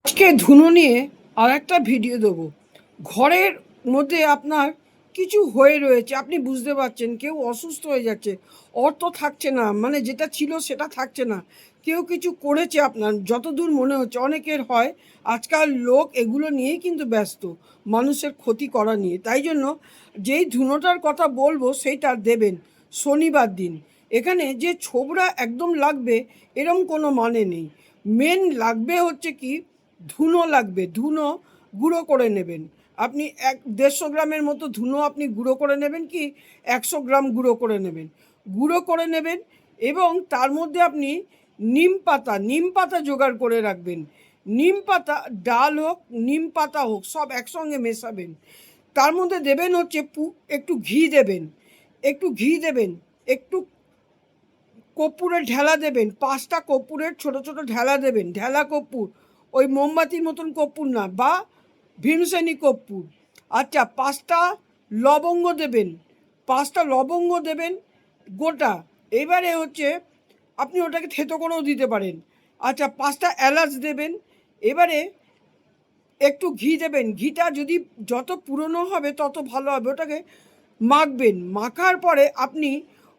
আজকে ধুনো নিয়ে আর একটা ভিডিও দেবো। ঘরের মধ্যে আপনার কিছু হয়ে রয়েছে, আপনি বুঝতে পারছেন, কেউ অসুস্থ হয়ে যাচ্ছে, অর্থ থাকছে না, মানে যেটা ছিল সেটা থাকছে না, কেউ কিছু করেছে, আপনার যতদূর মনে হচ্ছে অনেকের হয়। আজকাল লোক এগুলো নিয়েই কিন্তু ব্যস্ত, মানুষের ক্ষতি করা নিয়ে। তাই জন্য যেই ধুনোটার কথা বলবো সেইটা দেবেন শনিবার দিন। এখানে যে ছোবড়া একদম লাগবে এরম কোনো মানে নেই। মেন লাগবে হচ্ছে কি, ধুনো লাগবে। ধুনো গুঁড়ো করে নেবেন আপনি। 150 গ্রামের মতো ধুনো আপনি গুঁড়ো করে নেবেন, কি 100 গ্রাম গুঁড়ো করে নেবেন, গুঁড়ো করে নেবেন। এবং তার মধ্যে আপনি নিম পাতা জোগাড় করে রাখবেন। নিম পাতা, ডাল হোক নিম পাতা হোক, সব একসঙ্গে মেশাবেন। তার মধ্যে দেবেন হচ্ছে একটু ঘি দেবেন, একটু ঘি দেবেন, একটু কর্পূরের ঢেলা দেবেন, 5টা কর্পূরের ছোট ছোট ঢেলা দেবেন, ঢেলা কর্পূর, ওই মোমবাতির মতন কর্পূর না, বা ভীমসেনী কর্পূর। আচ্ছা, 5টা লবঙ্গ দেবেন, 5টা লবঙ্গ দেবেন গোটা। এবারে হচ্ছে আপনি ওটাকে থেতো করেও দিতে পারেন। আচ্ছা, 5টা এলাচ দেবেন। এবারে একটু ঘি দেবেন, ঘিটা যদি যত পুরনো হবে তত ভালো হবে। ওটাকে মাখবেন, মাখার পরে আপনি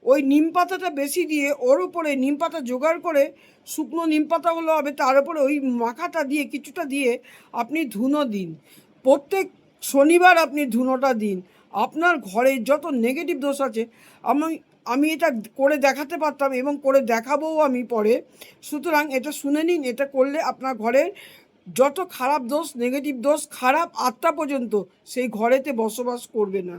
ওই নিম পাতাটা বেশি দিয়ে ওর উপরে নিম পাতা জোগাড় করে, শুকনো নিম পাতাগুলো হবে তার উপরে ওই মাখাটা দিয়ে কিছুটা দিয়ে আপনি ধুনো দিন। প্রত্যেক শনিবার আপনি ধুনোটা দিন। আপনার ঘরে যত নেগেটিভ দোষ আছে, আমি আমি এটা করে দেখাতে পারতাম এবং করে দেখাবোও আমি পরে। সুতরাং এটা শুনে নিন, এটা করলে আপনার ঘরের যত খারাপ দোষ, নেগেটিভ দোষ, খারাপ আত্মা পর্যন্ত সেই ঘরেতে বসবাস করবে না।